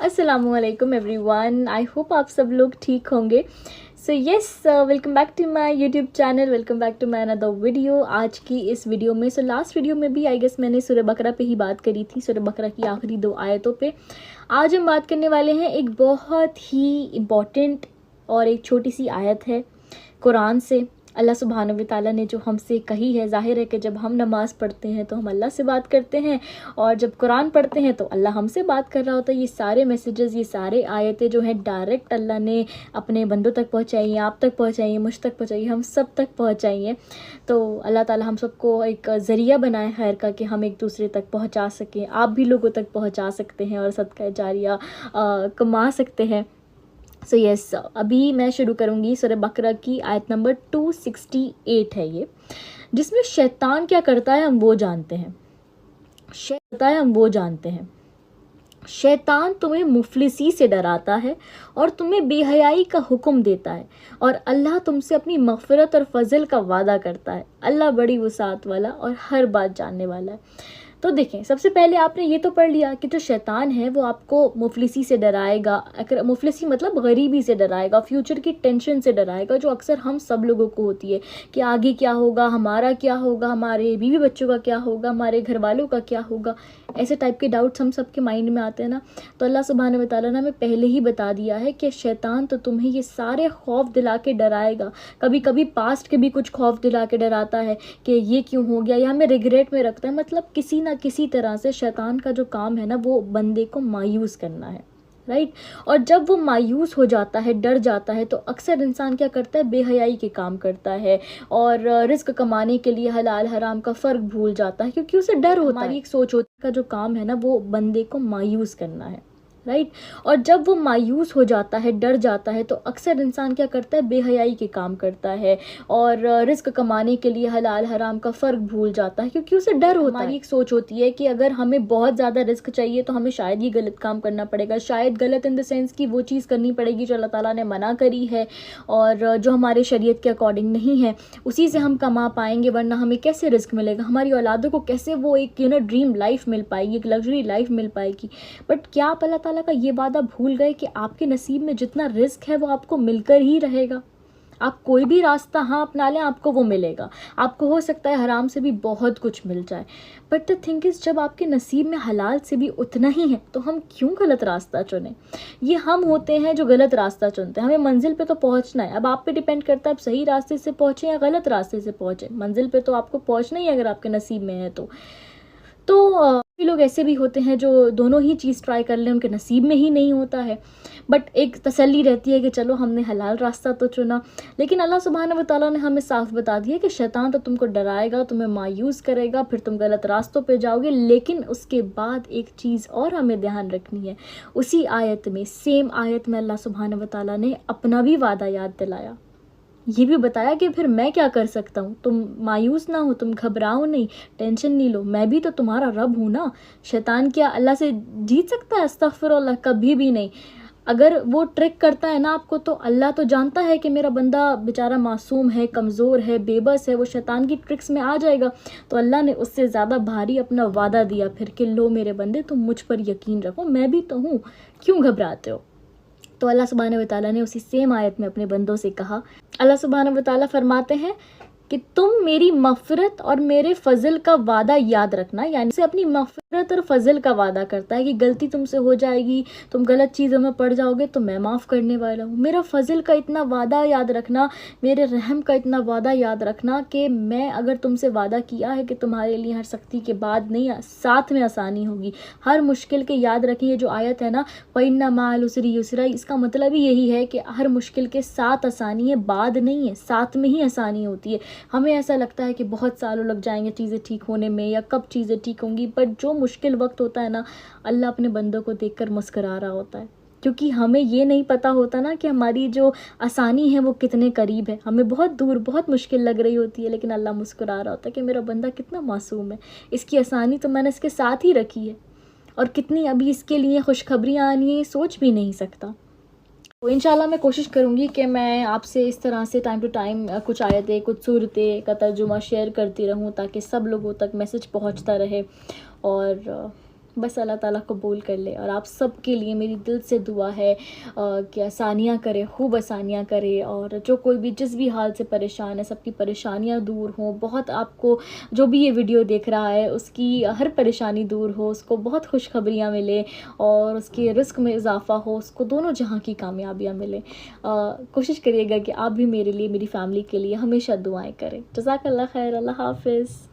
अस्सलामुअलैकुम everyone, I hope आप सब लोग ठीक होंगे। So yes, welcome back to my YouTube channel, welcome back to my another video. आज की इस वीडियो में लास्ट वीडियो में भी आई गेस मैंने सूरह बकरा पे ही बात करी थी, सूरह बकरा की आखिरी 2 आयतों पे। आज हम बात करने वाले हैं एक बहुत ही इम्पॉर्टेंट और एक छोटी सी आयत है कुरान से। अल्लाह सुब्हानहू व तआला ने जो हमसे कही है। ज़ाहिर है कि जब हम नमाज़ पढ़ते हैं तो हम अल्लाह से बात करते हैं, और जब कुरान पढ़ते हैं तो अल्लाह हमसे बात कर रहा होता है। ये सारे मैसेजेस, ये सारे आयतें जो हैं डायरेक्ट अल्लाह ने अपने बंदों तक पहुँचाई हैं, आप तक पहुँचाई हैं, मुझ तक पहुँचाई हैं, हम सब तक पहुँचाई हैं। तो अल्लाह ताला हम सबको एक ज़रिया बनाए खैर का कि हम एक दूसरे तक पहुँचा सकें, आप भी लोगों तक पहुँचा सकते हैं और सदका जारिया कमा सकते हैं। सो यस, अभी मैं शुरू करूँगी सूरह बकरा की आयत नंबर 268 है ये, जिसमें शैतान क्या करता है हम वो जानते हैं। शैतान तुम्हें मुफलिसी से डराता है और तुम्हें बेहयाई का हुक्म देता है, और अल्लाह तुमसे अपनी मग़फ़िरत और फजल का वादा करता है। अल्लाह बड़ी वसाअत वाला और हर बात जानने वाला है। तो देखें, सबसे पहले आपने ये तो पढ़ लिया कि जो शैतान है वो आपको मुफलिसी से डराएगा। अगर मुफलिसी मतलब गरीबी से डराएगा, फ्यूचर की टेंशन से डराएगा, जो अक्सर हम सब लोगों को होती है कि आगे क्या होगा, हमारा क्या होगा, हमारे बीवी बच्चों का क्या होगा, हमारे घर वालों का क्या होगा। ऐसे टाइप के डाउट्स हम सबके माइंड में आते हैं ना। तो अल्लाह सुब्हानहू व तआला ने हमें पहले ही बता दिया है कि शैतान तो तुम्हें ये सारे खौफ दिला के डराएगा। कभी कभी पास्ट के भी कुछ खौफ दिला के डराता है कि ये क्यों हो गया, या हमें रिग्रेट में रखता है। मतलब किसी ना किसी तरह से शैतान का जो काम है ना वो बंदे को मायूस करना है, राइट। और जब वो मायूस हो जाता है, डर जाता है, तो अक्सर इंसान क्या करता है, बेहयाई के काम करता है और रिस्क कमाने के लिए हलाल हराम का फ़र्क भूल जाता है, क्योंकि उसे डर होता है। हमारी एक सोच होती है का जो काम है ना वो बंदे को मायूस करना है, राइट। और जब वो मायूस हो जाता है, डर जाता है, तो अक्सर इंसान क्या करता है, बेहयाई के काम करता है और रिस्क कमाने के लिए हलाल हराम का फ़र्क भूल जाता है, क्योंकि उसे डर होता है। हमारी एक सोच होती है कि अगर हमें बहुत ज़्यादा रिस्क चाहिए तो हमें शायद ही गलत काम करना पड़ेगा, शायद गलत इन द सेंस कि वो चीज़ करनी पड़ेगी जो अल्लाह ताला ने मना करी है और जो हमारे शरीयत के अकॉर्डिंग नहीं है, उसी से हम कमा पाएंगे, वरना हमें कैसे रिस्क मिलेगा, हमारी औलादों को कैसे वो एक ड्रीम लाइफ मिल पाएगी, एक लग्जरी लाइफ मिल पाएगी। बट क्या आप अल्लाह ताला का ये वादा भूल गए कि आपके नसीब में जितना रिस्क है वो आपको मिलकर ही रहेगा। आप कोई भी रास्ता अपना लें, आपको वो मिलेगा। आपको हो सकता है हराम से भी बहुत कुछ मिल जाए, बट द थिंग इज़ जब आपके नसीब में हलाल से भी उतना ही है तो हम क्यों गलत रास्ता चुनें। ये हम होते हैं जो गलत रास्ता चुनते हैं। हमें मंजिल पे तो पहुंचना है, अब आप पे डिपेंड करता है आप सही रास्ते से पहुँचें या गलत रास्ते से पहुँचें। मंजिल पे तो आपको पहुँचना ही है अगर आपके नसीब में है तो लोग ऐसे भी होते हैं जो दोनों ही चीज़ ट्राई कर लें, उनके नसीब में ही नहीं होता है, बट एक तसल्ली रहती है कि चलो हमने हलाल रास्ता तो चुना। लेकिन अल्लाह सुब्हानहू व तआला ने हमें साफ बता दिया कि शैतान तो तुमको डराएगा, तुम्हें मायूस करेगा, फिर तुम गलत रास्तों पे जाओगे। लेकिन उसके बाद एक चीज़ और हमें ध्यान रखनी है, उसी आयत में, सेम आयत में अल्लाह सुब्हानहू व तआला ने अपना भी वादा याद दिलाया। ये भी बताया कि फिर मैं क्या कर सकता हूँ, तुम मायूस ना हो, तुम घबराओ नहीं, टेंशन नहीं लो, मैं भी तो तुम्हारा रब हूँ ना। शैतान क्या अल्लाह से जीत सकता है? अस्तगफिरुल्लाह, कभी भी नहीं। अगर वो ट्रिक करता है ना आपको, तो अल्लाह तो जानता है कि मेरा बंदा बेचारा मासूम है, कमज़ोर है, बेबस है, वो शैतान की ट्रिक्स में आ जाएगा। तो अल्लाह ने उससे ज़्यादा भारी अपना वादा दिया फिर कि लो मेरे बंदे, तुम मुझ पर यकीन रखो, मैं भी तो हूँ, क्यों घबराते हो। तो अल्लाह सुब्हानहू व तआला ने उसी सेम आयत में अपने बंदों से कहा। अल्लाह सुब्हानहू व तआला फरमाते हैं कि तुम मेरी मग़फ़िरत और मेरे फ़ज़ल का वादा याद रखना। यानी से अपनी मग़फ़िरत और फ़ज़ल का वादा करता है कि गलती तुमसे हो जाएगी, तुम गलत चीज़ों में पड़ जाओगे तो मैं माफ़ करने वाला हूँ। मेरा फ़ज़ल का इतना वादा याद रखना, मेरे रहम का इतना वादा याद रखना कि मैं अगर तुमसे वादा किया है कि तुम्हारे लिए हर सख्ती के बाद नहीं, साथ में आसानी होगी, हर मुश्किल के। याद रखें ये जो आयत है ना, फ़इन्ना मअल उसरि युसरा, इसका मतलब ही यही है कि हर मुश्किल के साथ आसानी है, बाद नहीं है, साथ में ही आसानी होती है। हमें ऐसा लगता है कि बहुत सालों लग जाएंगे चीज़ें ठीक होने में, या कब चीज़ें ठीक होंगी, बट जो मुश्किल वक्त होता है ना, अल्लाह अपने बंदों को देखकर मुस्कुरा रहा होता है, क्योंकि हमें ये नहीं पता होता ना कि हमारी जो आसानी है वो कितने करीब है। हमें बहुत दूर, बहुत मुश्किल लग रही होती है, लेकिन अल्लाह मुस्कुरा रहा होता है कि मेरा बंदा कितना मासूम है, इसकी आसानी तो मैंने इसके साथ ही रखी है, और कितनी अभी इसके लिए खुशखबरियाँ आनी है सोच भी नहीं सकता। तो इंशाल्लाह मैं कोशिश करूँगी कि मैं आपसे इस तरह से टाइम टू टाइम कुछ आयतें, कुछ सूरतें का तर्जुमा शेयर करती रहूँ, ताकि सब लोगों तक मैसेज पहुँचता रहे और बस अल्लाह ताला कबूल कर ले। और आप सब के लिए मेरी दिल से दुआ है कि आसानियाँ करे, खूब आसानियाँ करे, और जो कोई भी जिस भी हाल से परेशान है सबकी परेशानियाँ दूर हों। बहुत आपको जो भी ये वीडियो देख रहा है उसकी हर परेशानी दूर हो, उसको बहुत खुशखबरियाँ मिले और उसके रिस्क में इजाफ़ा हो, उसको दोनों जहाँ की कामयाबियाँ मिले। कोशिश करिएगा कि आप भी मेरे लिए, मेरी फ़ैमिली के लिए हमेशा दुआएँ करें। जज़ाकल्लाह खैर। अल्लाह हाफ़िज़।